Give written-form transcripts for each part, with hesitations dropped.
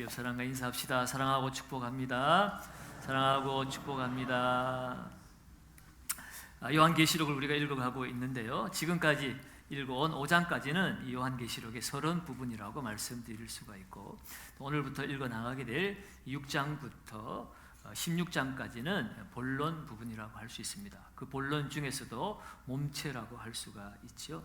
우리 옆 사람과 인사합시다. 사랑하고 축복합니다. 사랑하고 축복합니다. 요한계시록을 우리가 읽어가고 있는데요, 지금까지 읽어온 5장까지는 이 요한계시록의 서론 부분이라고 말씀드릴 수가 있고, 오늘부터 읽어나가게 될 6장부터 16장까지는 본론 부분이라고 할 수 있습니다. 그 본론 중에서도 몸체라고 할 수가 있죠.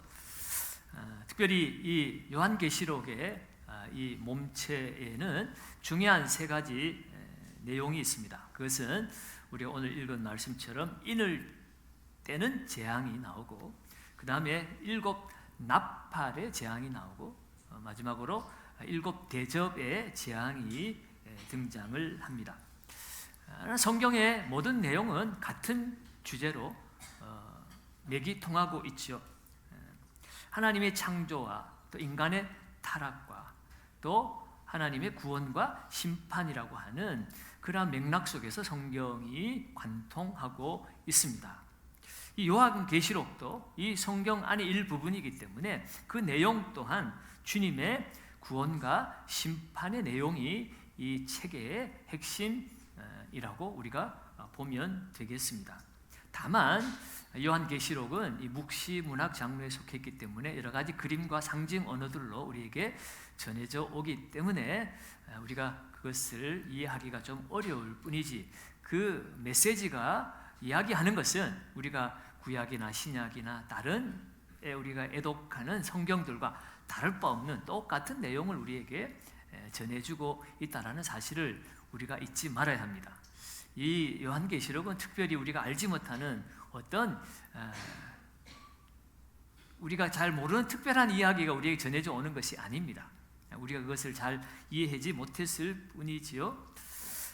특별히 이 요한계시록의 이 몸체에는 중요한 세 가지 내용이 있습니다. 그것은 우리가 오늘 읽은 말씀처럼 인을 때는 재앙이 나오고, 그 다음에 7 나팔의 재앙이 나오고, 마지막으로 7 대접의 재앙이 등장을 합니다. 성경의 모든 내용은 같은 주제로 맥이 통하고 있죠. 하나님의 창조와 또 인간의 타락과 또 하나님의 구원과 심판이라고 하는 그러한 맥락 속에서 성경이 관통하고 있습니다. 이 요한계시록도 이 성경 안의 일부분이기 때문에 그 내용 또한 주님의 구원과 심판의 내용이 이 책의 핵심이라고 우리가 보면 되겠습니다. 다만 요한계시록은 이 묵시문학 장르에 속했기 때문에 여러 가지 그림과 상징 언어들로 우리에게 전해져 오기 때문에 우리가 그것을 이해하기가 좀 어려울 뿐이지, 그 메시지가 이야기하는 것은 우리가 구약이나 신약이나 다른 우리가 애독하는 성경들과 다를 바 없는 똑같은 내용을 우리에게 전해주고 있다는 사실을 우리가 잊지 말아야 합니다. 이 요한계시록은 특별히 우리가 알지 못하는 어떤 우리가 잘 모르는 특별한 이야기가 우리에게 전해져 오는 것이 아닙니다. 우리가 그것을 잘 이해하지 못했을 뿐이지요.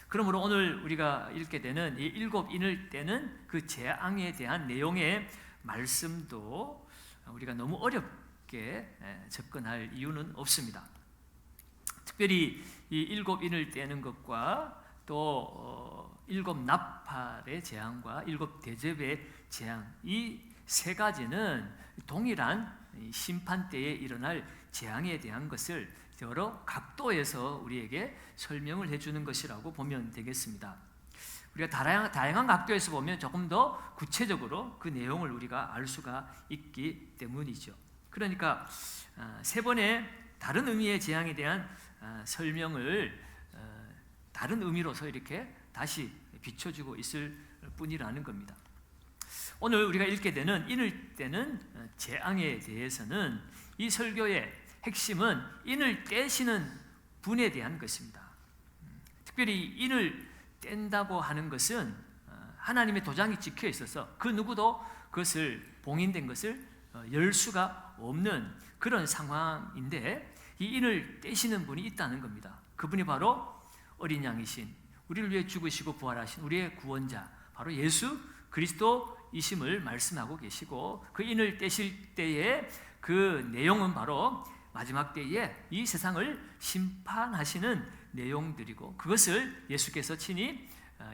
그러므로 오늘 우리가 읽게 되는 이 7 인을 때는 그 재앙에 대한 내용의 말씀도 우리가 너무 어렵게 접근할 이유는 없습니다. 특별히 이 7 인을 떼는 것과 또 7 나팔의 재앙과 7 대접의 재앙, 이 세 가지는 동일한 심판 때에 일어날 재앙에 대한 것을 여러 각도에서 우리에게 설명을 해주는 것이라고 보면 되겠습니다. 우리가 다양한 각도에서 보면 조금 더 구체적으로 그 내용을 우리가 알 수가 있기 때문이죠. 그러니까 세 번의 다른 의미의 재앙에 대한 설명을 다른 의미로서 이렇게 다시 비춰주고 있을 뿐이라는 겁니다. 오늘 우리가 읽게 되는 인을 때는 재앙에 대해서는 이 설교의 핵심은 인을 떼시는 분에 대한 것입니다. 특별히 인을 뗀다고 하는 것은 하나님의 도장이 찍혀 있어서 그 누구도 그것을 봉인된 것을 열 수가 없는 그런 상황인데, 이 인을 떼시는 분이 있다는 겁니다. 그분이 바로 어린 양이신, 우리를 위해 죽으시고 부활하신 우리의 구원자, 바로 예수 그리스도이심을 말씀하고 계시고, 그 인을 떼실 때의 그 내용은 바로 마지막 때에 이 세상을 심판하시는 내용들이고, 그것을 예수께서 친히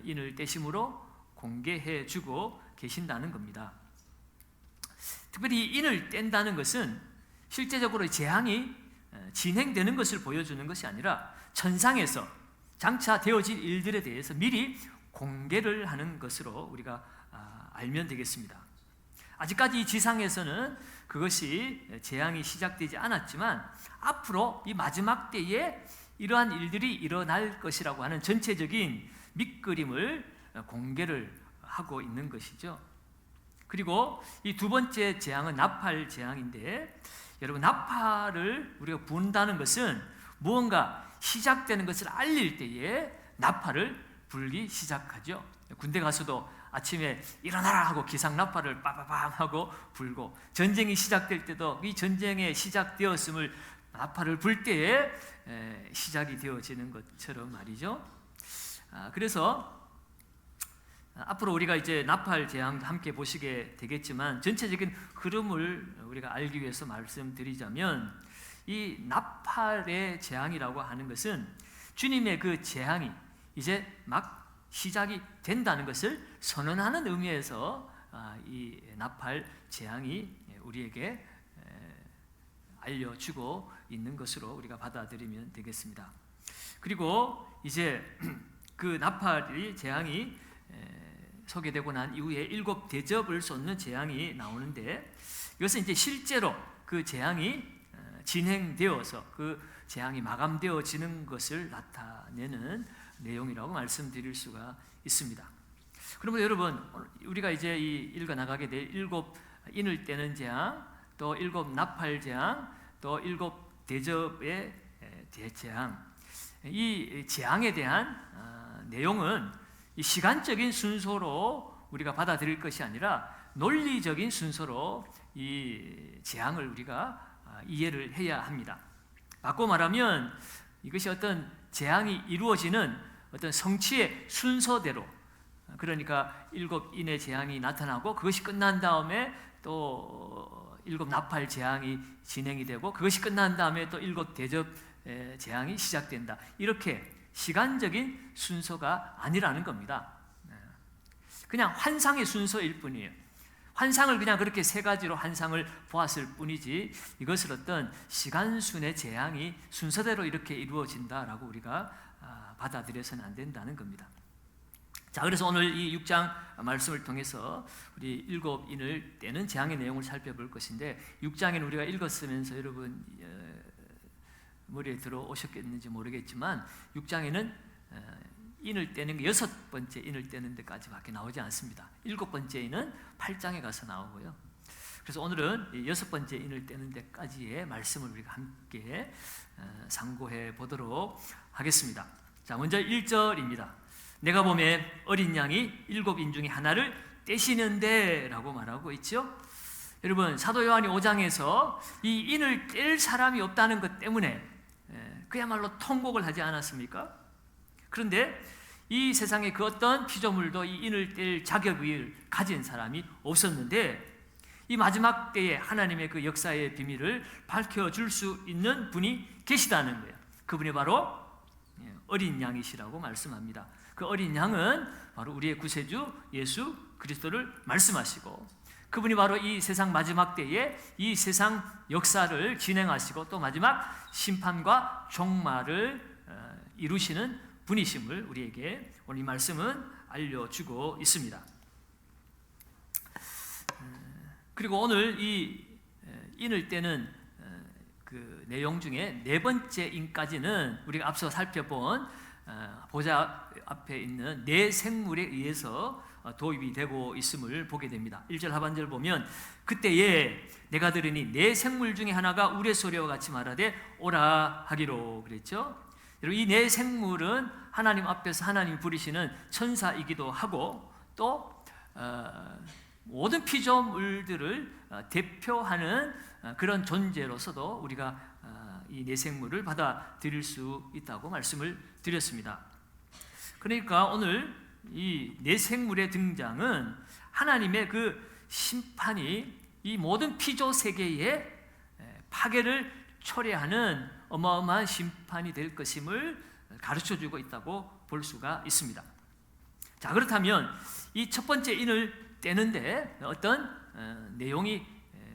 인을 떼심으로 공개해 주고 계신다는 겁니다. 특별히 인을 뗀다는 것은 실제적으로 재앙이 진행되는 것을 보여주는 것이 아니라 천상에서 장차 되어질 일들에 대해서 미리 공개를 하는 것으로 우리가 알면 되겠습니다. 아직까지 이 지상에서는 그것이 재앙이 시작되지 않았지만 앞으로 이 마지막 때에 이러한 일들이 일어날 것이라고 하는 전체적인 밑그림을 공개를 하고 있는 것이죠. 그리고 이 두 번째 재앙은 나팔 재앙인데, 여러분, 나팔을 우리가 분다는 것은 무언가 시작되는 것을 알릴 때에 나팔을 불기 시작하죠. 군대 가서도 아침에 일어나라 하고 기상 나팔을 빠바방 하고 불고, 전쟁이 시작될 때도 이 전쟁에 시작되었음을 나팔을 불 때에 시작이 되어지는 것처럼 말이죠. 그래서 앞으로 우리가 이제 나팔 재앙도 함께 보시게 되겠지만, 전체적인 흐름을 우리가 알기 위해서 말씀드리자면, 이 나팔의 재앙이라고 하는 것은 주님의 그 재앙이 이제 막 시작이 된다는 것을 선언하는 의미에서 이 나팔 재앙이 우리에게 알려주고 있는 것으로 우리가 받아들이면 되겠습니다. 그리고 이제 그 나팔이 재앙이 소개되고 난 이후에 7 대접을 쏟는 재앙이 나오는데, 이것은 이제 실제로 그 재앙이 진행되어서 그 재앙이 마감되어지는 것을 나타내는 내용이라고 말씀드릴 수가 있습니다. 그러면 여러분, 우리가 이제 읽어 나가게 될 7 인을 떼는 재앙, 또 7 나팔 재앙, 또 7 대접의 대재앙, 이 재앙에 대한 내용은 이 시간적인 순서로 우리가 받아들일 것이 아니라 논리적인 순서로 이 재앙을 우리가 이해를 해야 합니다. 바꿔 말하면 이것이 어떤 재앙이 이루어지는 어떤 성취의 순서대로, 그러니까 7 인의 재앙이 나타나고 그것이 끝난 다음에 또 7 나팔 재앙이 진행이 되고 그것이 끝난 다음에 또 7 대접 재앙이 시작된다. 이렇게 시간적인 순서가 아니라는 겁니다. 그냥 환상의 순서일 뿐이에요. 환상을 그냥 그렇게 3가지로 환상을 보았을 뿐이지, 이것을 어떤 시간순의 재앙이 순서대로 이렇게 이루어진다라고 우리가 받아들여서는 안 된다는 겁니다. 자, 그래서 오늘 이 6장 말씀을 통해서 우리 7 인을 떼는 재앙의 내용을 살펴볼 것인데, 6장에는 우리가 읽었으면서 여러분 머리에 들어오셨겠는지 모르겠지만 6장에는 인을 떼는 게 6번째 인을 떼는 데까지밖에 나오지 않습니다. 7번째 인은 8장에 가서 나오고요. 그래서 오늘은 6번째 인을 떼는 데까지의 말씀을 우리가 함께 상고해 보도록 하겠습니다. 자, 먼저 1절입니다. 내가 보매 어린 양이 7인 중에 하나를 떼시는데 라고 말하고 있죠. 여러분, 사도 요한이 5장에서 이 인을 뗄 사람이 없다는 것 때문에 그야말로 통곡을 하지 않았습니까? 그런데 이 세상에 그 어떤 피조물도 이 인을 뗄 자격을 가진 사람이 없었는데, 이 마지막 때에 하나님의 그 역사의 비밀을 밝혀줄 수 있는 분이 계시다는 거예요. 그분이 바로 어린 양이시라고 말씀합니다. 그 어린 양은 바로 우리의 구세주 예수 그리스도를 말씀하시고, 그분이 바로 이 세상 마지막 때에 이 세상 역사를 진행하시고 또 마지막 심판과 종말을 이루시는 분이심을 우리에게 오늘 이 말씀은 알려주고 있습니다. 그리고 오늘 이 인을 떼는 그 내용 중에 4번째 인까지는 우리가 앞서 살펴본 보좌 앞에 있는 4생물에 의해서 도입이 되고 있음을 보게 됩니다. 1절 하반절 보면 그때에 내가 들으니 4생물 중에 하나가 우레소리와 같이 말하되 오라 하기로 그랬죠. 여러분, 이 4생물은 하나님 앞에서 하나님 부리시는 천사이기도 하고 또 모든 피조물들을 대표하는 그런 존재로서도 우리가 이 4생물을 받아들일 수 있다고 말씀을 드렸습니다. 그러니까 오늘 이 4생물의 등장은 하나님의 그 심판이 이 모든 피조 세계의 파괴를 초래하는 어마어마한 심판이 될 것임을 가르쳐주고 있다고 볼 수가 있습니다. 자, 그렇다면 이 첫 번째 인을 떼는데 어떤 내용이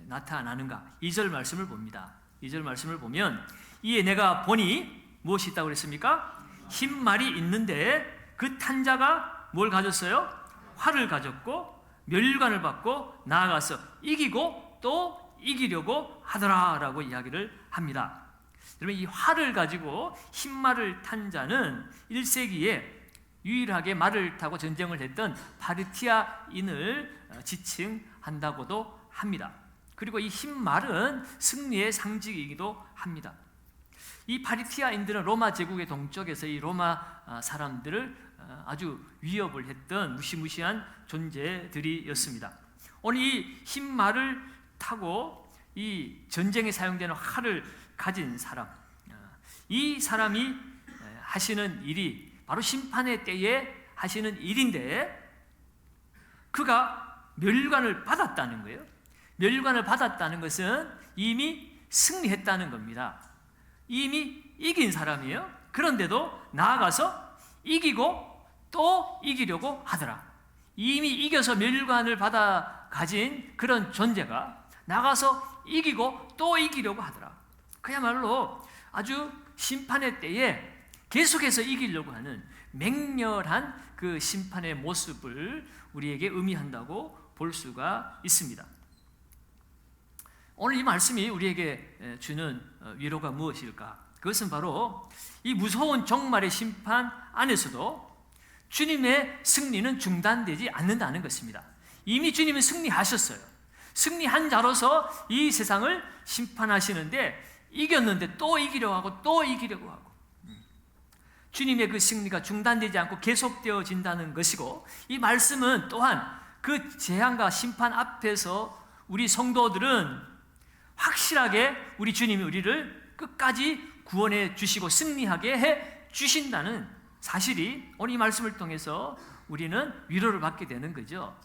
나타나는가? 2절 말씀을 봅니다. 2절 말씀을 보면 이에 내가 보니 무엇이 있다고 그랬습니까? 흰 말이 있는데 그 탄자가 뭘 가졌어요? 활을 가졌고 멸관을 받고 나아가서 이기고 또 이기려고 하더라라고 이야기를 합니다. 여러분, 이 활을 가지고 흰 말을 탄 자는 1세기에 유일하게 말을 타고 전쟁을 했던 파르티아인을 지칭한다고도 합니다. 그리고 이 흰 말은 승리의 상징이기도 합니다. 이 파르티아인들은 로마 제국의 동쪽에서 이 로마 사람들을 아주 위협을 했던 무시무시한 존재들이었습니다. 오늘 이 흰 말을 타고 이 전쟁에 사용되는 활을 가진 사람, 이 사람이 하시는 일이 바로 심판의 때에 하시는 일인데, 그가 멸관을 받았다는 거예요. 멸관을 받았다는 것은 이미 승리했다는 겁니다. 이미 이긴 사람이에요. 그런데도 나아가서 이기고 또 이기려고 하더라. 이미 이겨서 멸관을 받아 가진 그런 존재가 나가서 이기고 또 이기려고 하더라. 그야말로 아주 심판의 때에 계속해서 이기려고 하는 맹렬한 그 심판의 모습을 우리에게 의미한다고 볼 수가 있습니다. 오늘 이 말씀이 우리에게 주는 위로가 무엇일까? 그것은 바로 이 무서운 종말의 심판 안에서도 주님의 승리는 중단되지 않는다는 것입니다. 이미 주님은 승리하셨어요. 승리한 자로서 이 세상을 심판하시는데 이겼는데 또 이기려고 하고 또 이기려고 하고, 주님의 그 승리가 중단되지 않고 계속되어진다는 것이고, 이 말씀은 또한 그 재앙과 심판 앞에서 우리 성도들은 확실하게 우리 주님이 우리를 끝까지 구원해 주시고 승리하게 해 주신다는 사실이 오늘 이 말씀을 통해서 우리는 위로를 받게 되는 거죠.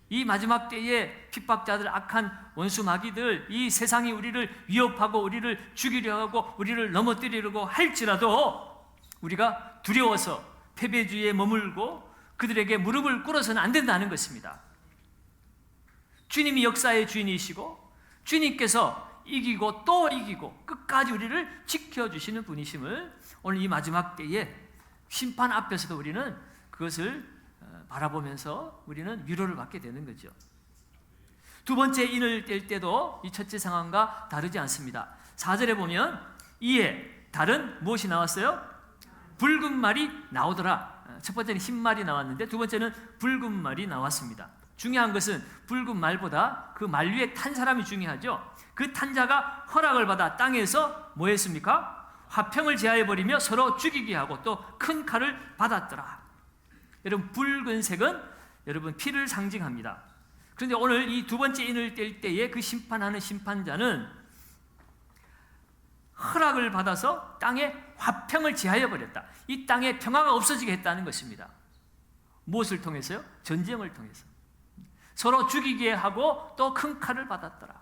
이 마지막 때에 핍박자들, 악한 원수 마귀들, 이 세상이 우리를 위협하고 우리를 죽이려 하고 우리를 넘어뜨리려고 할지라도 우리가 두려워서 패배주의에 머물고 그들에게 무릎을 꿇어서는 안 된다는 것입니다. 주님이 역사의 주인이시고 주님께서 이기고 또 이기고 끝까지 우리를 지켜주시는 분이심을 오늘 이 마지막 때에 심판 앞에서도 우리는 그것을 바라보면서 우리는 위로를 받게 되는 거죠. 두 번째 인을 뗄 때도 이 첫째 상황과 다르지 않습니다. 4절에 보면 이에 달은 무엇이 나왔어요? 붉은 말이 나오더라. 첫 번째는 흰 말이 나왔는데 두 번째는 붉은 말이 나왔습니다. 중요한 것은 붉은 말보다 그 말 위에 탄 사람이 중요하죠. 그 탄 자가 허락을 받아 땅에서 뭐 했습니까? 화평을 제하여버리며 서로 죽이게 하고 또 큰 칼을 받았더라. 여러분, 붉은색은 여러분 피를 상징합니다. 그런데 오늘 이 두 번째 인을 뗄 때에 그 심판하는 심판자는 허락을 받아서 땅에 화평을 제하여 버렸다. 이 땅에 평화가 없어지게 했다는 것입니다. 무엇을 통해서요? 전쟁을 통해서. 서로 죽이게 하고 또 큰 칼을 받았더라.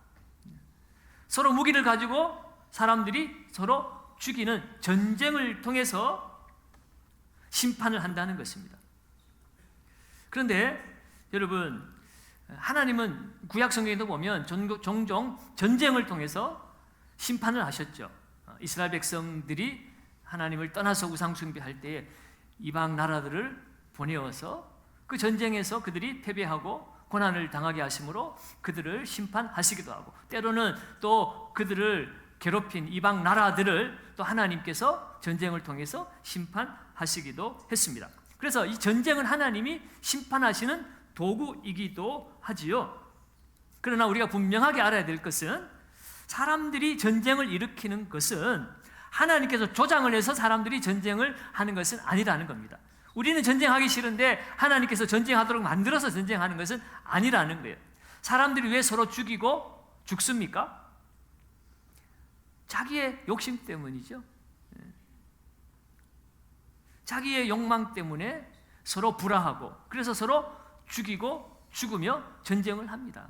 서로 무기를 가지고 사람들이 서로 죽이는 전쟁을 통해서 심판을 한다는 것입니다. 그런데 여러분, 하나님은 구약 성경에도 보면 종종 전쟁을 통해서 심판을 하셨죠. 이스라엘 백성들이 하나님을 떠나서 우상 숭배할 때에 이방 나라들을 보내어서 그 전쟁에서 그들이 패배하고 고난을 당하게 하심으로 그들을 심판하시기도 하고, 때로는 또 그들을 괴롭힌 이방 나라들을 또 하나님께서 전쟁을 통해서 심판하시기도 했습니다. 그래서 이 전쟁은 하나님이 심판하시는 도구이기도 하지요. 그러나 우리가 분명하게 알아야 될 것은 사람들이 전쟁을 일으키는 것은 하나님께서 조장을 해서 사람들이 전쟁을 하는 것은 아니라는 겁니다. 우리는 전쟁하기 싫은데 하나님께서 전쟁하도록 만들어서 전쟁하는 것은 아니라는 거예요. 사람들이 왜 서로 죽이고 죽습니까? 자기의 욕심 때문이죠. 자기의 욕망 때문에 서로 불화하고, 그래서 서로 죽이고 죽으며 전쟁을 합니다.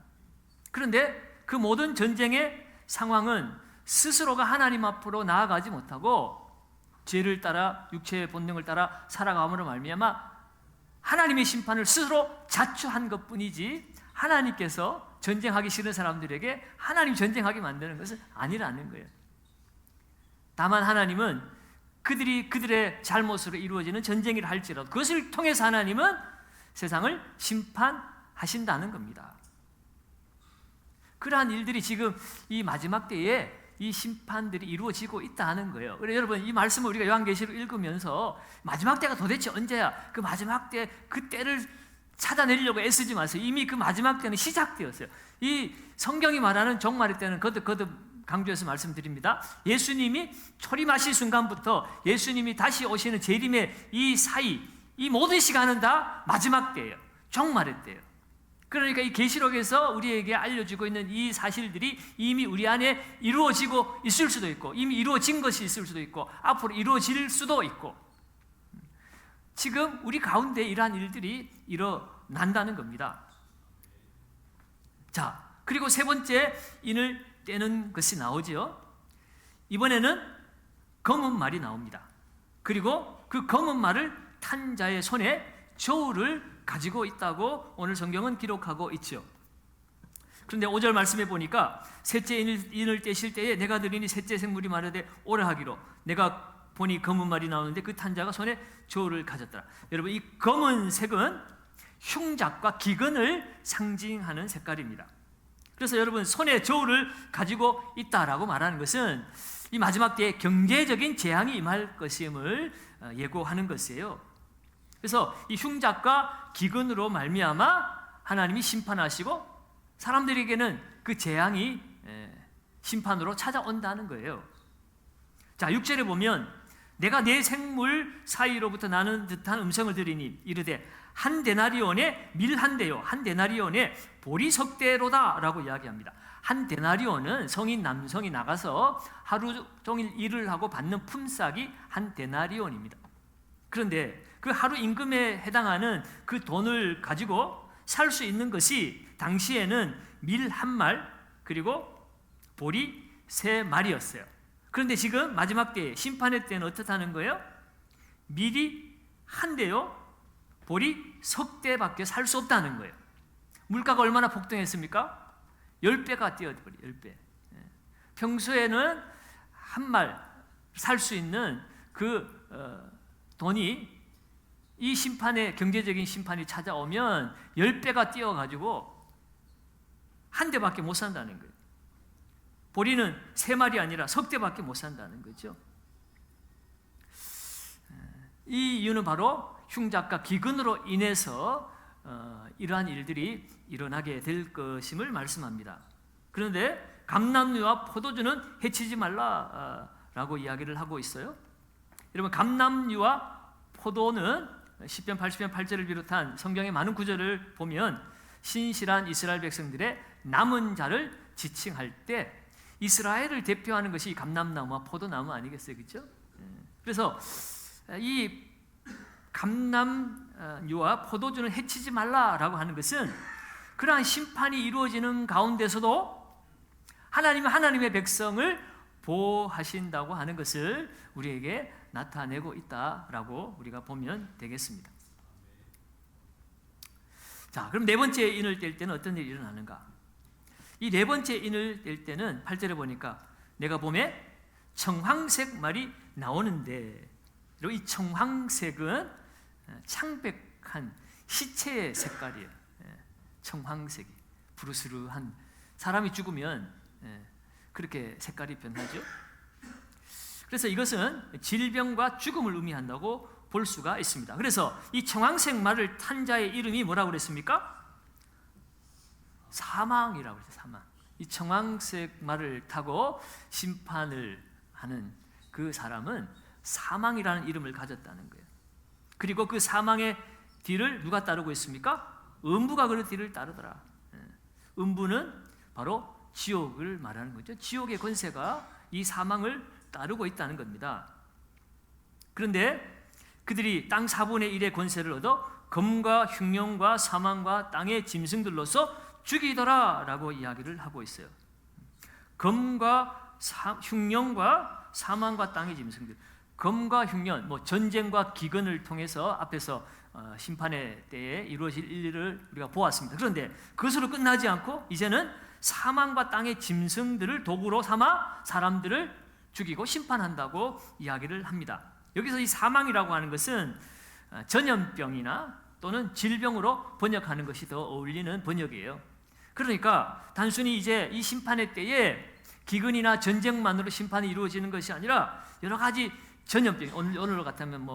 그런데 그 모든 전쟁의 상황은 스스로가 하나님 앞으로 나아가지 못하고 죄를 따라 육체의 본능을 따라 살아감으로 말미암아 하나님의 심판을 스스로 자초한 것뿐이지, 하나님께서 전쟁하기 싫은 사람들에게 하나님 전쟁하게 만드는 것은 아니라는 거예요. 다만 하나님은 그들이 그들의 잘못으로 이루어지는 전쟁이라 할지라도 그것을 통해서 하나님은 세상을 심판하신다는 겁니다. 그러한 일들이 지금 이 마지막 때에 이 심판들이 이루어지고 있다는 거예요. 그래서 여러분, 이 말씀을 우리가 요한계시록 읽으면서 마지막 때가 도대체 언제야? 그 마지막 때 그 때를 찾아내려고 애쓰지 마세요. 이미 그 마지막 때는 시작되었어요. 이 성경이 말하는 종말의 때는 거듭 강조해서 말씀드립니다. 예수님이 초림하실 순간부터 예수님이 다시 오시는 재림의 이 사이, 이 모든 시간은 다 마지막 때예요. 종말의 때예요. 그러니까 이 계시록에서 우리에게 알려주고 있는 이 사실들이 이미 우리 안에 이루어지고 있을 수도 있고, 이미 이루어진 것이 있을 수도 있고, 앞으로 이루어질 수도 있고, 지금 우리 가운데 이러한 일들이 일어난다는 겁니다. 자, 그리고 세 번째 인을 떼는 것이 나오죠. 이번에는 검은 말이 나옵니다. 그리고 그 검은 말을 탄 자의 손에 저울을 가지고 있다고 오늘 성경은 기록하고 있죠. 그런데 5절 말씀해 보니까 셋째 인을 떼실 때에 내가 들으니 셋째 생물이 마르되 오라 하기로 내가 보니 검은 말이 나오는데 그 탄 자가 손에 저울을 가졌더라. 여러분, 이 검은색은 흉작과 기근을 상징하는 색깔입니다. 그래서 여러분, 손에 저울을 가지고 있다라고 말하는 것은 이 마지막 때에 경제적인 재앙이 임할 것임을 예고하는 것이에요. 그래서 이 흉작과 기근으로 말미암아 하나님이 심판하시고 사람들에게는 그 재앙이 심판으로 찾아온다는 거예요. 자, 6절에 보면 내가 내 생물 사이로부터 나는 듯한 음성을 들으니 이르되 한 데나리온에 밀 한 대요 한 데나리온에 보리 석 대로다 라고 이야기합니다. 한 데나리온은 성인 남성이 나가서 하루 종일 일을 하고 받는 품삯이 한 데나리온입니다. 그런데 그 하루 임금에 해당하는 그 돈을 가지고 살 수 있는 것이 당시에는 밀 한 말 그리고 보리 3마리였어요. 그런데 지금 마지막 때 심판의 때는 어떻다는 거예요? 밀이 한 대요 보리 석 대밖에 살 수 없다는 거예요. 물가가 얼마나 폭등했습니까? 10배가 뛰어버려. 10배. 평소에는 한 말 살 수 있는 그 돈이 이 심판의 경제적인 심판이 찾아오면 10배가 뛰어가지고 한 대밖에 못 산다는 거예요. 보리는 3마리 아니라 석 대밖에 못 산다는 거죠. 이 이유는 바로 흉작과 기근으로 인해서 이러한 일들이 일어나게 될 것임을 말씀합니다. 그런데 감람류와 포도주는 해치지 말라라고 이야기를 하고 있어요. 여러분, 감람류와 포도는 시편 80편 8절을 비롯한 성경의 많은 구절을 보면 신실한 이스라엘 백성들의 남은 자를 지칭할 때 이스라엘을 대표하는 것이 감람나무와 포도나무 아니겠어요? 그렇죠? 그래서 이 감람류와 포도주는 해치지 말라라고 하는 것은 그러한 심판이 이루어지는 가운데서도 하나님은 하나님의 백성을 보호하신다고 하는 것을 우리에게 나타내고 있다라고 우리가 보면 되겠습니다. 자, 그럼 네 번째 인을 뗄 때는 어떤 일이 일어나는가? 이 네 번째 인을 뗄 때는 8절에 보니까 내가 봄에 청황색 말이 나오는데, 그리고 이 청황색은 창백한 시체의 색깔이에요. 청황색이 부르스르한, 사람이 죽으면 그렇게 색깔이 변하죠. 그래서 이것은 질병과 죽음을 의미한다고 볼 수가 있습니다. 그래서 이 청황색 말을 탄 자의 이름이 뭐라고 그랬습니까? 사망이라고 그랬어요. 사망. 이 청황색 말을 타고 심판을 하는 그 사람은 사망이라는 이름을 가졌다는 거예요. 그리고 그 사망의 뒤를 누가 따르고 있습니까? 음부가 그 뒤를 따르더라. 음부는 바로 지옥을 말하는 거죠. 지옥의 권세가 이 사망을 따르고 있다는 겁니다. 그런데 그들이 땅 4분의 1의 권세를 얻어 검과 흉령과 사망과 땅의 짐승들로서 죽이더라 라고 이야기를 하고 있어요. 검과 흉령과 사망과 땅의 짐승들, 검과 흉년, 전쟁과 기근을 통해서 앞에서 심판의 때에 이루어질 일을 우리가 보았습니다. 그런데 그것으로 끝나지 않고 이제는 사망과 땅의 짐승들을 도구로 삼아 사람들을 죽이고 심판한다고 이야기를 합니다. 여기서 이 사망이라고 하는 것은 전염병이나 또는 질병으로 번역하는 것이 더 어울리는 번역이에요. 그러니까 단순히 이제 이 심판의 때에 기근이나 전쟁만으로 심판이 이루어지는 것이 아니라 여러 가지 전염병, 오늘 같으면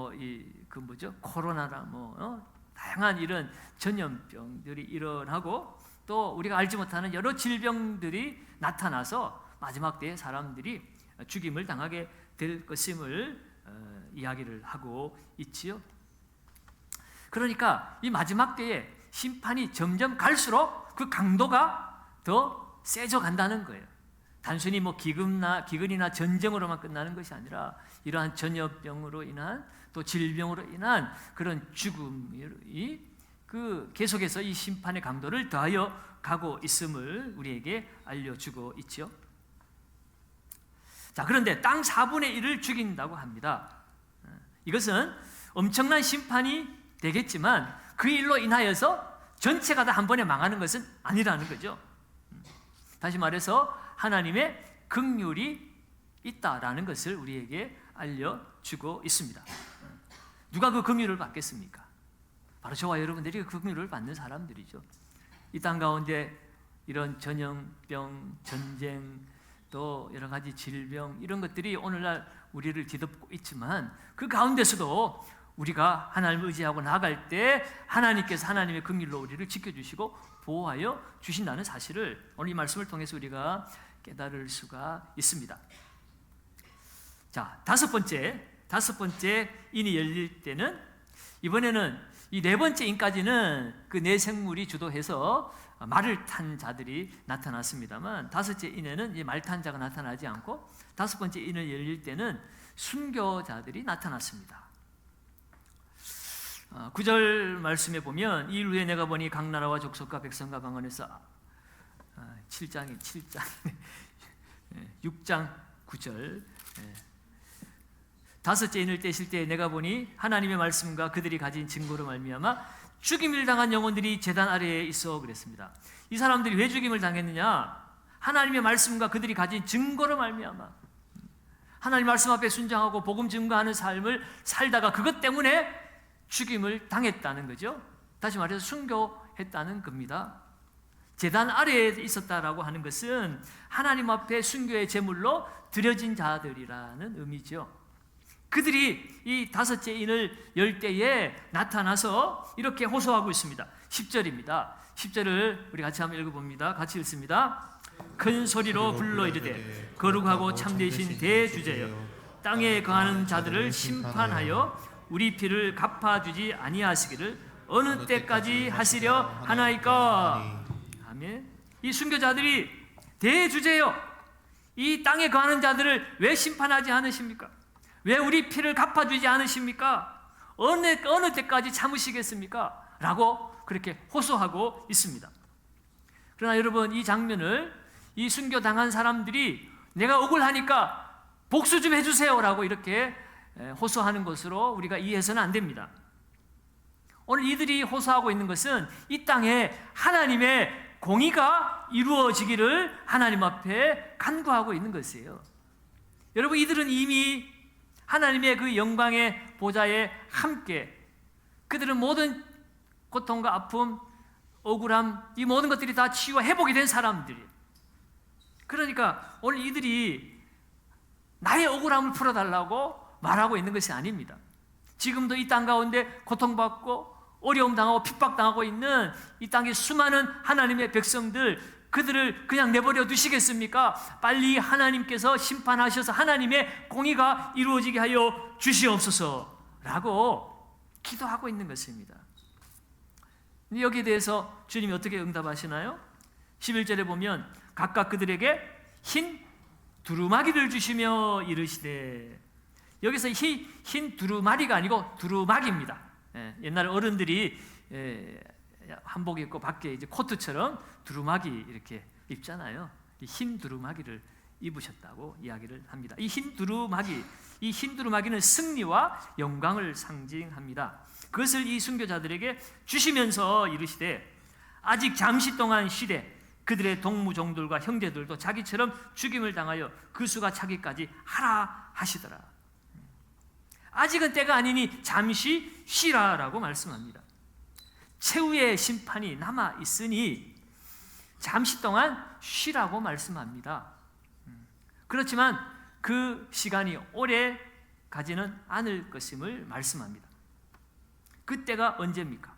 코로나나 다양한 이런 전염병들이 일어나고 또 우리가 알지 못하는 여러 질병들이 나타나서 마지막 때에 사람들이 죽임을 당하게 될 것임을 이야기를 하고 있지요. 그러니까 이 마지막 때에 심판이 점점 갈수록 그 강도가 더 세져 간다는 거예요. 단순히 기근이나 전쟁으로만 끝나는 것이 아니라 이러한 전염병으로 인한 또 질병으로 인한 그런 죽음이 계속해서 이 심판의 강도를 더하여 가고 있음을 우리에게 알려주고 있죠. 자, 그런데 땅 4분의 1을 죽인다고 합니다. 이것은 엄청난 심판이 되겠지만 그 일로 인하여서 전체가 다 한 번에 망하는 것은 아니라는 거죠. 다시 말해서 하나님의 긍휼이 있다라는 것을 우리에게 주고 있습니다. 누가 그 긍휼을 받겠습니까? 바로 저와 여러분들이 그 긍휼을 받는 사람들이죠. 이 땅 가운데 이런 전염병, 전쟁, 또 여러 가지 질병 이런 것들이 오늘날 우리를 뒤덮고 있지만 그 가운데서도 우리가 하나님을 의지하고 나아갈 때 하나님께서 하나님의 긍휼로 우리를 지켜주시고 보호하여 주신다는 사실을 오늘 이 말씀을 통해서 우리가 깨달을 수가 있습니다. 자, 다섯 번째 인이 열릴 때는 이번에는 이 네 번째 인까지는 그 네 생물이 주도해서 말을 탄 자들이 나타났습니다만 다섯째 인에는 이 말 탄 자가 나타나지 않고 다섯 번째 인을 열릴 때는 순교자들이 나타났습니다. 9절 말씀에 보면 이 일 후에 내가 보니 각 나라와 족속과 백성과 방언에서 6장 9절 다섯째 인을 떼실 때 내가 보니 하나님의 말씀과 그들이 가진 증거로 말미암아 죽임을 당한 영혼들이 제단 아래에 있어 그랬습니다. 이 사람들이 왜 죽임을 당했느냐? 하나님의 말씀과 그들이 가진 증거로 말미암아 하나님 말씀 앞에 순종하고 복음 증거하는 삶을 살다가 그것 때문에 죽임을 당했다는 거죠. 다시 말해서 순교했다는 겁니다. 제단 아래에 있었다라고 하는 것은 하나님 앞에 순교의 제물로 드려진 자들이라는 의미죠. 그들이 이 다섯째 인을 열 때에 나타나서 이렇게 호소하고 있습니다. 10절입니다. 10절을 우리 같이 한번 읽어봅니다. 같이 읽습니다. 큰 소리로 불러 이르되 거룩하고 참되신 대주제여 땅에 거하는 자들을 심판하여 우리 피를 갚아주지 아니하시기를 어느 때까지 하시려 하나이까. 아멘. 이 순교자들이 대주제여 이 땅에 거하는 자들을 왜 심판하지 않으십니까? 왜 우리 피를 갚아주지 않으십니까? 어느 때까지 참으시겠습니까? 라고 그렇게 호소하고 있습니다. 그러나 여러분 이 장면을 이 순교당한 사람들이 내가 억울하니까 복수 좀 해주세요 라고 이렇게 호소하는 것으로 우리가 이해해서는 안 됩니다. 오늘 이들이 호소하고 있는 것은 이 땅에 하나님의 공의가 이루어지기를 하나님 앞에 간구하고 있는 것이에요. 여러분 이들은 이미 하나님의 그 영광의 보좌에 함께 그들은 모든 고통과 아픔, 억울함 이 모든 것들이 다 치유와 회복이 된 사람들이에요. 그러니까 오늘 이들이 나의 억울함을 풀어달라고 말하고 있는 것이 아닙니다. 지금도 이 땅 가운데 고통받고 어려움 당하고 핍박당하고 있는 이 땅의 수많은 하나님의 백성들 그들을 그냥 내버려 두시겠습니까? 빨리 하나님께서 심판하셔서 하나님의 공의가 이루어지게 하여 주시옵소서라고 기도하고 있는 것입니다. 여기에 대해서 주님이 어떻게 응답하시나요? 11절에 보면 각각 그들에게 흰 두루마기를 주시며 이르시되 여기서 흰 두루마리가 아니고 두루마기입니다. 옛날 어른들이 한복 입고 밖에 이제 코트처럼 두루마기 이렇게 입잖아요. 이 흰 두루마기를 입으셨다고 이야기를 합니다. 이 흰 두루마기는 승리와 영광을 상징합니다. 그것을 이 순교자들에게 주시면서 이르시되 아직 잠시 동안 쉬되 그들의 동무종들과 형제들도 자기처럼 죽임을 당하여 그 수가 차기까지 하라 하시더라. 아직은 때가 아니니 잠시 쉬라라고 말씀합니다. 최후의 심판이 남아 있으니 잠시 동안 쉬라고 말씀합니다. 그렇지만 그 시간이 오래 가지는 않을 것임을 말씀합니다. 그때가 언제입니까?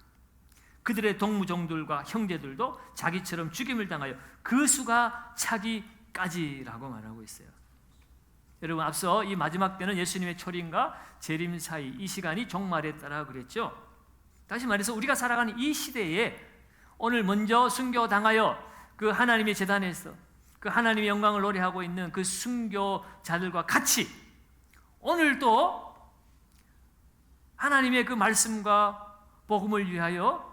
그들의 동무종들과 형제들도 자기처럼 죽임을 당하여 그 수가 차기까지라고 말하고 있어요. 여러분 앞서 이 마지막 때는 예수님의 초림과 재림 사이 이 시간이 종말에 따라 그랬죠. 다시 말해서 우리가 살아가는 이 시대에 오늘 먼저 순교당하여 그 하나님의 제단에서 그 하나님의 영광을 노래하고 있는 그 순교자들과 같이 오늘도 하나님의 그 말씀과 복음을 위하여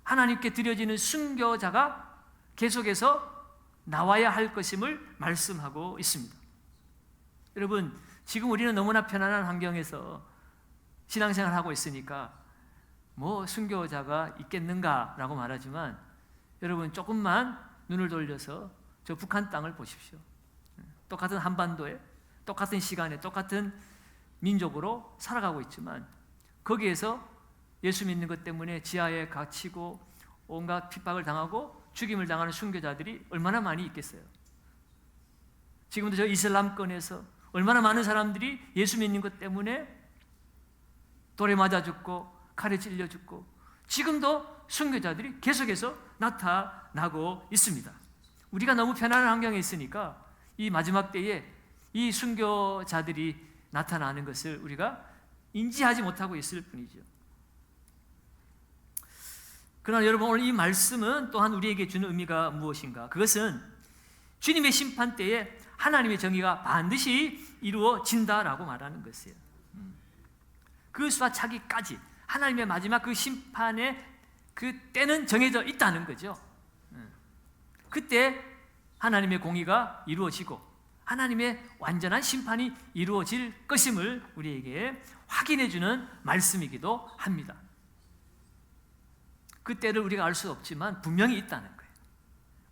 하나님께 드려지는 순교자가 계속해서 나와야 할 것임을 말씀하고 있습니다. 여러분 지금 우리는 너무나 편안한 환경에서 신앙생활을 하고 있으니까 뭐 순교자가 있겠는가라고 말하지만 여러분 조금만 눈을 돌려서 저 북한 땅을 보십시오. 똑같은 한반도에 똑같은 시간에 똑같은 민족으로 살아가고 있지만 거기에서 예수 믿는 것 때문에 지하에 갇히고 온갖 핍박을 당하고 죽임을 당하는 순교자들이 얼마나 많이 있겠어요. 지금도 저 이슬람권에서 얼마나 많은 사람들이 예수 믿는 것 때문에 돌에 맞아 죽고 칼에 찔려 죽고 지금도 순교자들이 계속해서 나타나고 있습니다. 우리가 너무 편안한 환경에 있으니까 이 마지막 때에 이 순교자들이 나타나는 것을 우리가 인지하지 못하고 있을 뿐이죠. 그러나 여러분, 오늘 이 말씀은 또한 우리에게 주는 의미가 무엇인가? 그것은 주님의 심판 때에 하나님의 정의가 반드시 이루어진다라고 말하는 것이에요. 그 수와 차기까지 하나님의 마지막 그 심판의 그 때는 정해져 있다는 거죠. 그때 하나님의 공의가 이루어지고 하나님의 완전한 심판이 이루어질 것임을 우리에게 확인해 주는 말씀이기도 합니다. 그 때를 우리가 알 수 없지만 분명히 있다는 거예요.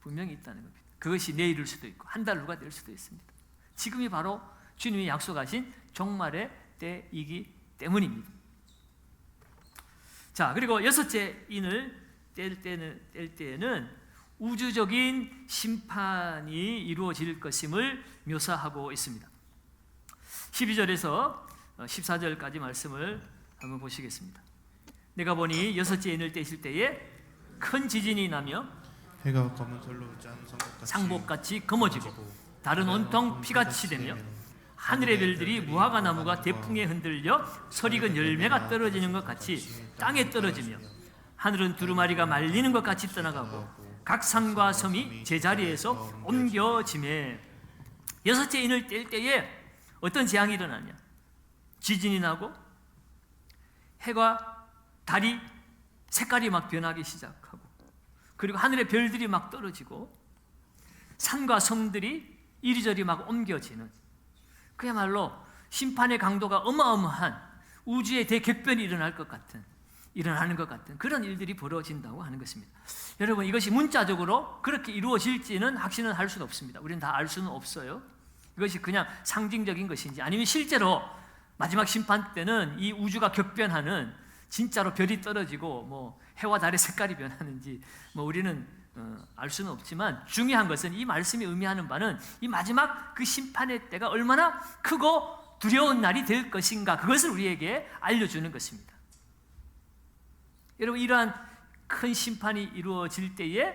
분명히 있다는 겁니다. 그것이 내일일 수도 있고 한 달 후가 될 수도 있습니다. 지금이 바로 주님이 약속하신 종말의 때이기 때문입니다. 자, 그리고 여섯째 인을 뗄 때에는 우주적인 심판이 이루어질 것임을 묘사하고 있습니다. 12절에서 14절까지 말씀을 한번 보시겠습니다. 내가 보니 여섯째 인을 떼실 때에 큰 지진이 나며 해가 검은솔로 짠 상복같이 검어지고 달은 온통 피같이 되며 하늘의 별들이 무화과 나무가 대풍에 흔들려 설익은 열매가 떨어지는 것 같이 땅에 떨어지며 하늘은 두루마리가 말리는 것 같이 떠나가고 각 산과 섬이 제자리에서 옮겨지매. 여섯째 인을 뗄 때에 어떤 재앙이 일어나냐? 지진이 나고 해가 달이 색깔이 막 변하기 시작하고 그리고 하늘의 별들이 막 떨어지고 산과 섬들이 이리저리 막 옮겨지는, 그야말로 심판의 강도가 어마어마한 우주의 대격변이 일어나는 것 같은 그런 일들이 벌어진다고 하는 것입니다. 여러분, 이것이 문자적으로 그렇게 이루어질지는 확신은 할 수는 없습니다. 우리는 다 알 수는 없어요. 이것이 그냥 상징적인 것인지 아니면 실제로 마지막 심판 때는 이 우주가 격변하는, 진짜로 별이 떨어지고 뭐 해와 달의 색깔이 변하는지 뭐 우리는 알 수는 없지만, 중요한 것은 이 말씀이 의미하는 바는 이 마지막 그 심판의 때가 얼마나 크고 두려운 날이 될 것인가, 그것을 우리에게 알려주는 것입니다. 여러분, 이러한 큰 심판이 이루어질 때에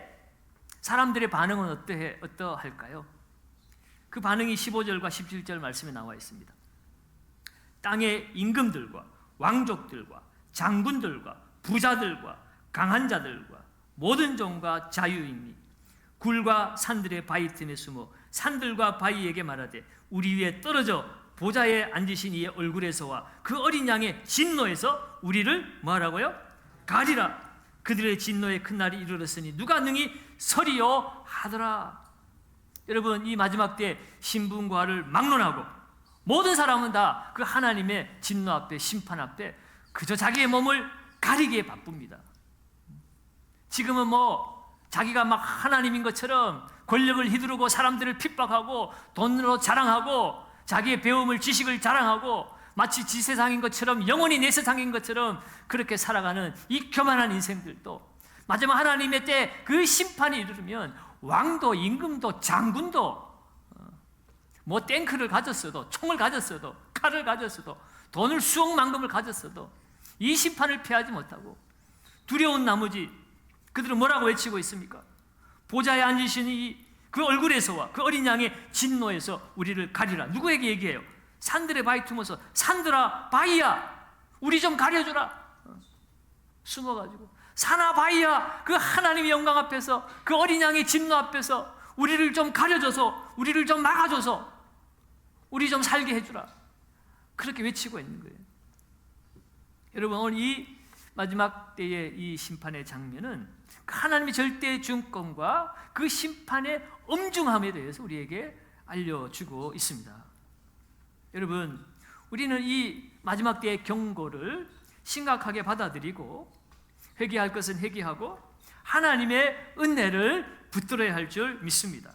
사람들의 반응은 어떠할까요? 그 반응이 15절과 17절 말씀에 나와 있습니다. 땅의 임금들과 왕족들과 장군들과 부자들과 강한 자들과 모든 종과 자유인이 굴과 산들의 바위 틈에 숨어 산들과 바위에게 말하되 우리 위에 떨어져 보좌에 앉으신 이의 얼굴에서와 그 어린 양의 진노에서 우리를 뭐하라고요? 가리라. 그들의 진노의 큰 날이 이르렀으니 누가 능히 서리요 하더라. 여러분, 이 마지막 때 신분과를 막론하고 모든 사람은 다 그 하나님의 진노 앞에, 심판 앞에 그저 자기의 몸을 가리기에 바쁩니다. 지금은 뭐 자기가 막 하나님인 것처럼 권력을 휘두르고 사람들을 핍박하고 돈으로 자랑하고 자기의 배움을, 지식을 자랑하고 마치 지 세상인 것처럼, 영원히 내 세상인 것처럼 그렇게 살아가는 이 교만한 인생들도 마지막 하나님의 때 그 심판이 이르면 왕도 임금도 장군도 뭐 탱크를 가졌어도, 총을 가졌어도, 칼을 가졌어도, 돈을 수억만금을 가졌어도 이 심판을 피하지 못하고 두려운 나머지 그들은 뭐라고 외치고 있습니까? 보좌에 앉으신 그 얼굴에서와 그 어린 양의 진노에서 우리를 가리라. 누구에게 얘기해요? 산들의 바위 틈어서 산들아 바위야 우리 좀 가려주라. 숨어가지고 산아 바위야 그 하나님의 영광 앞에서, 그 어린 양의 진노 앞에서 우리를 좀 가려줘서, 우리를 좀 막아줘서 우리 좀 살게 해주라. 그렇게 외치고 있는 거예요. 여러분, 오늘 이 마지막 때의 이 심판의 장면은 하나님의 절대 주권과 그 심판의 엄중함에 대해서 우리에게 알려주고 있습니다. 여러분, 우리는 이 마지막 때의 경고를 심각하게 받아들이고 회개할 것은 회개하고 하나님의 은혜를 붙들어야 할 줄 믿습니다.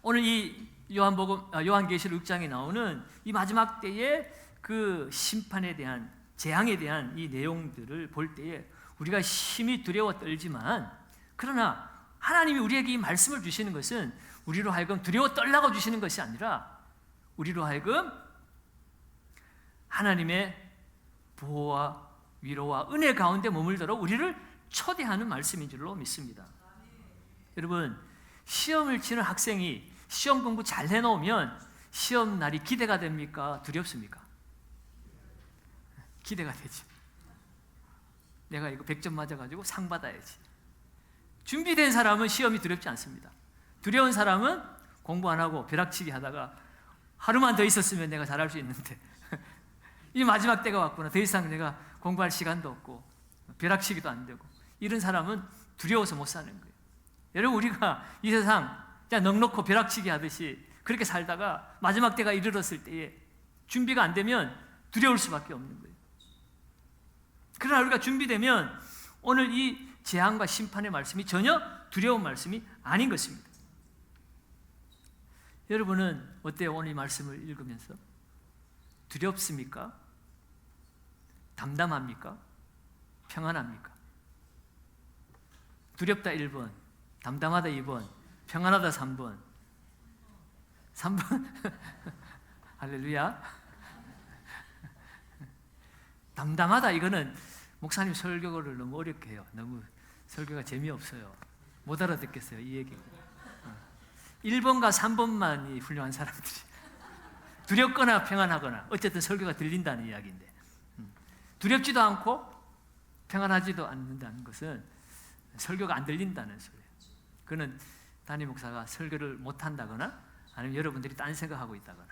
오늘 이 요한계시록 6장에 나오는 이 마지막 때의 그 심판에 대한, 재앙에 대한 이 내용들을 볼 때에 우리가 심히 두려워 떨지만, 그러나 하나님이 우리에게 이 말씀을 주시는 것은 우리로 하여금 두려워 떨라고 주시는 것이 아니라 우리로 하여금 하나님의 보호와 위로와 은혜 가운데 머물도록 우리를 초대하는 말씀인 줄로 믿습니다. 여러분, 시험을 치는 학생이 시험 공부 잘 해놓으면 시험 날이 기대가 됩니까? 두렵습니까? 기대가 되지. 내가 이거 100점 맞아가지고 상 받아야지. 준비된 사람은 시험이 두렵지 않습니다. 두려운 사람은 공부 안 하고 벼락치기 하다가 하루만 더 있었으면 내가 잘할 수 있는데 이 마지막 때가 왔구나. 더 이상 내가 공부할 시간도 없고 벼락치기도 안 되고, 이런 사람은 두려워서 못 사는 거예요. 여러분, 우리가 이 세상 그냥 넉넉고 벼락치기 하듯이 그렇게 살다가 마지막 때가 이르렀을 때에 준비가 안 되면 두려울 수밖에 없는 거예요. 그러나 우리가 준비되면 오늘 이 재앙과 심판의 말씀이 전혀 두려운 말씀이 아닌 것입니다. 여러분은 어때요? 오늘 이 말씀을 읽으면서 두렵습니까? 담담합니까? 평안합니까? 두렵다 1번, 담담하다 2번, 평안하다 3번. 3번 할렐루야. 담담하다, 이거는 목사님 설교를 너무 어렵게 해요. 너무 설교가 재미없어요. 못 알아듣겠어요, 이 얘기. 1번과 3번만이 훌륭한 사람들이. 두렵거나 평안하거나 어쨌든 설교가 들린다는 이야기인데, 두렵지도 않고 평안하지도 않는다는 것은 설교가 안 들린다는 소리예요. 그는 담임 목사가 설교를 못한다거나 아니면 여러분들이 딴 생각하고 있다거나.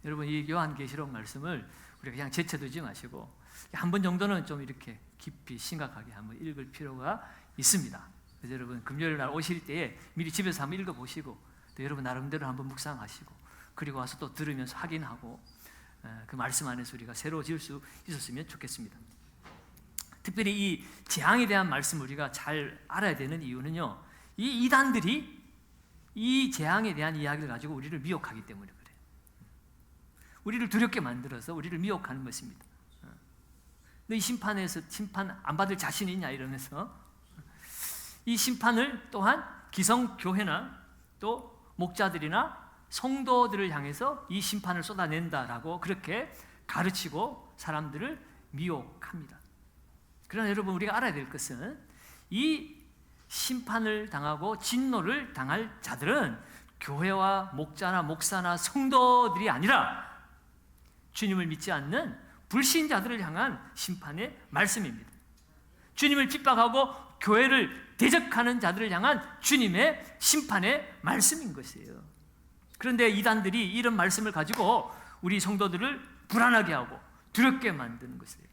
여러분, 이 요한계시록 말씀을 우리가 그냥 제쳐두지 마시고 한 번 정도는 좀 이렇게 깊이 심각하게 한번 읽을 필요가 있습니다. 그래서 여러분, 금요일 날 오실 때에 미리 집에서 한번 읽어보시고 또 여러분 나름대로 한번 묵상하시고 그리고 와서 또 들으면서 확인하고 그 말씀 안에서 우리가 새로워질 수 있었으면 좋겠습니다. 특별히 이 재앙에 대한 말씀을 우리가 잘 알아야 되는 이유는요, 이 이단들이 이 재앙에 대한 이야기를 가지고 우리를 미혹하기 때문에 그래요. 우리를 두렵게 만들어서 우리를 미혹하는 것입니다. 너 이 심판에서 심판 안 받을 자신이 있냐 이러면서 이 심판을 또한 기성교회나 또 목자들이나 성도들을 향해서 이 심판을 쏟아낸다라고 그렇게 가르치고 사람들을 미혹합니다. 그러나 여러분, 우리가 알아야 될 것은 이 심판을 당하고 진노를 당할 자들은 교회와 목자나 목사나 성도들이 아니라 주님을 믿지 않는 불신자들을 향한 심판의 말씀입니다. 주님을 핍박하고 교회를 대적하는 자들을 향한 주님의 심판의 말씀인 것이에요. 그런데 이단들이 이런 말씀을 가지고 우리 성도들을 불안하게 하고 두렵게 만드는 것이에요.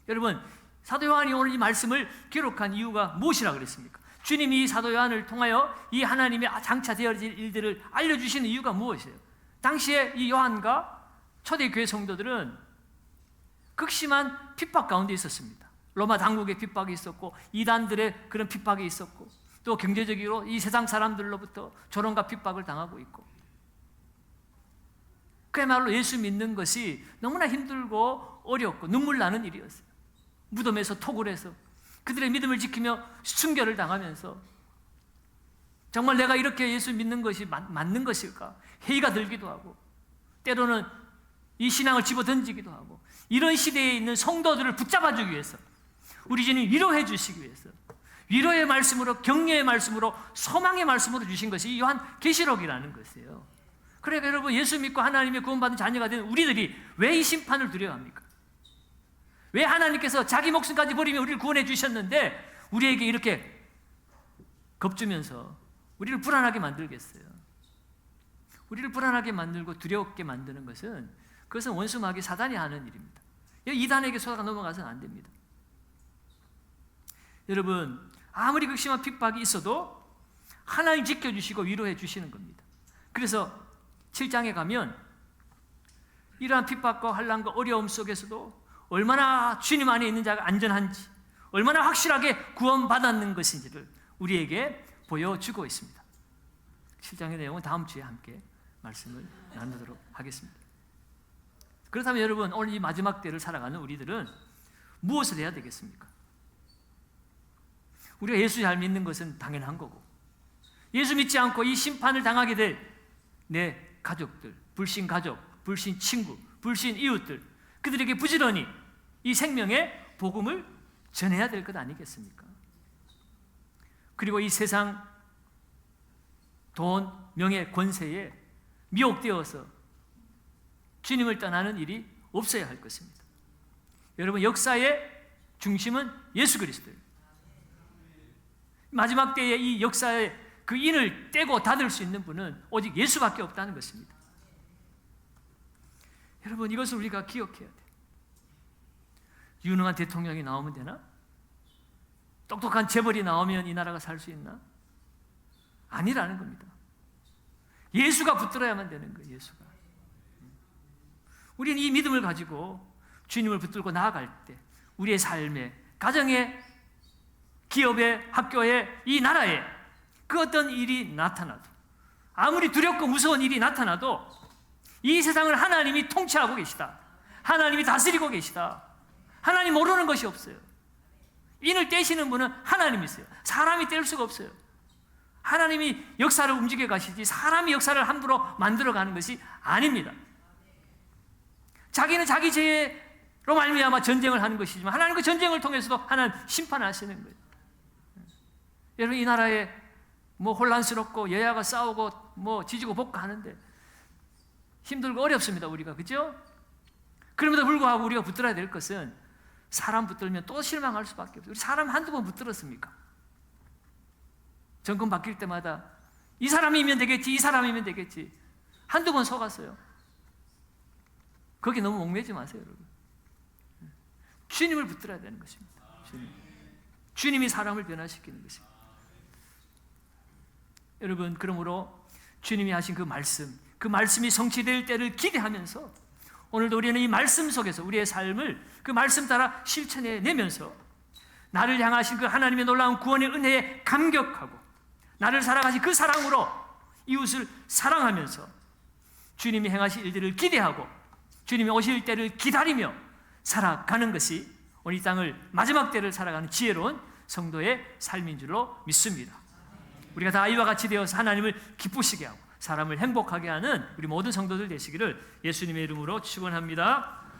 여러분, 사도 요한이 오늘 이 말씀을 기록한 이유가 무엇이라 그랬습니까? 주님이 이 사도 요한을 통하여 이 하나님의 장차 되어질 일들을 알려주시는 이유가 무엇이에요? 당시에 이 요한과 초대교회 성도들은 극심한 핍박 가운데 있었습니다. 로마 당국의 핍박이 있었고 이단들의 그런 핍박이 있었고 또 경제적으로 이 세상 사람들로부터 조롱과 핍박을 당하고 있고, 그야말로 예수 믿는 것이 너무나 힘들고 어렵고 눈물 나는 일이었어요. 무덤에서 톡을 해서 그들의 믿음을 지키며 순교를 당하면서 정말 내가 이렇게 예수 믿는 것이 맞는 것일까? 회의가 들기도 하고 때로는 이 신앙을 집어던지기도 하고, 이런 시대에 있는 성도들을 붙잡아주기 위해서 우리 주님 위로해 주시기 위해서 위로의 말씀으로, 격려의 말씀으로, 소망의 말씀으로 주신 것이 이 요한계시록이라는 것이에요. 그러니까 여러분, 예수 믿고 하나님의 구원받은 자녀가 된 우리들이 왜 이 심판을 두려워합니까? 왜 하나님께서 자기 목숨까지 버리며 우리를 구원해 주셨는데 우리에게 이렇게 겁주면서 우리를 불안하게 만들겠어요? 우리를 불안하게 만들고 두렵게 만드는 것은, 그것은 원수 마귀 사단이 하는 일입니다. 이단에게 쏟아 넘어가서는 안 됩니다. 여러분, 아무리 극심한 핍박이 있어도 하나님 지켜주시고 위로해 주시는 겁니다. 그래서 7장에 가면 이러한 핍박과 환난과 어려움 속에서도 얼마나 주님 안에 있는 자가 안전한지, 얼마나 확실하게 구원받았는 것인지를 우리에게 보여주고 있습니다. 7장의 내용은 다음 주에 함께 말씀을 나누도록 하겠습니다. 그렇다면 여러분, 오늘 이 마지막 때를 살아가는 우리들은 무엇을 해야 되겠습니까? 우리가 예수 잘 믿는 것은 당연한 거고, 예수 믿지 않고 이 심판을 당하게 될 내 가족들, 불신 가족, 불신 친구, 불신 이웃들, 그들에게 부지런히 이 생명의 복음을 전해야 될 것 아니겠습니까? 그리고 이 세상 돈, 명예, 권세에 미혹되어서 주님을 떠나는 일이 없어야 할 것입니다. 여러분, 역사의 중심은 예수 그리스도예요. 마지막 때에 이 역사의 그 인을 떼고 닫을 수 있는 분은 오직 예수밖에 없다는 것입니다. 여러분, 이것을 우리가 기억해야 돼요. 유능한 대통령이 나오면 되나? 똑똑한 재벌이 나오면 이 나라가 살 수 있나? 아니라는 겁니다. 예수가 붙들어야만 되는 거예요. 예수가. 우리는 이 믿음을 가지고 주님을 붙들고 나아갈 때 우리의 삶에, 가정에, 기업에, 학교에, 이 나라에 그 어떤 일이 나타나도, 아무리 두렵고 무서운 일이 나타나도 이 세상을 하나님이 통치하고 계시다, 하나님이 다스리고 계시다, 하나님 모르는 것이 없어요. 인을 떼시는 분은 하나님이세요. 사람이 뗄 수가 없어요. 하나님이 역사를 움직여 가시지 사람이 역사를 함부로 만들어가는 것이 아닙니다. 자기는 자기 죄로 말미암아 전쟁을 하는 것이지만 하나님 그 전쟁을 통해서도 하나님 심판하시는 거예요. 여러분, 이 나라에 뭐 혼란스럽고 여야가 싸우고 뭐 지지고 볶고 하는데 힘들고 어렵습니다, 우리가. 그죠? 그럼에도 불구하고 우리가 붙들어야 될 것은, 사람 붙들면 또 실망할 수밖에 없어요. 우리 사람 한두 번 붙들었습니까? 정권 바뀔 때마다 이 사람이면 되겠지, 이 사람이면 되겠지, 한두 번 속았어요. 거기 너무 목매지 마세요, 여러분. 주님을 붙들어야 되는 것입니다. 주님이 사람을 변화시키는 것입니다. 여러분, 그러므로 주님이 하신 그 말씀이 성취될 때를 기대하면서 오늘도 우리는 이 말씀 속에서 우리의 삶을 그 말씀 따라 실천해 내면서 나를 향하신 그 하나님의 놀라운 구원의 은혜에 감격하고 나를 살아가신 그 사랑으로 이웃을 사랑하면서 주님이 행하실 일들을 기대하고 주님이 오실 때를 기다리며 살아가는 것이 오늘 이 땅을 마지막 때를 살아가는 지혜로운 성도의 삶인 줄로 믿습니다. 우리가 다 이와 같이 되어서 하나님을 기쁘시게 하고 사람을 행복하게 하는 우리 모든 성도들 되시기를 예수님의 이름으로 축원합니다.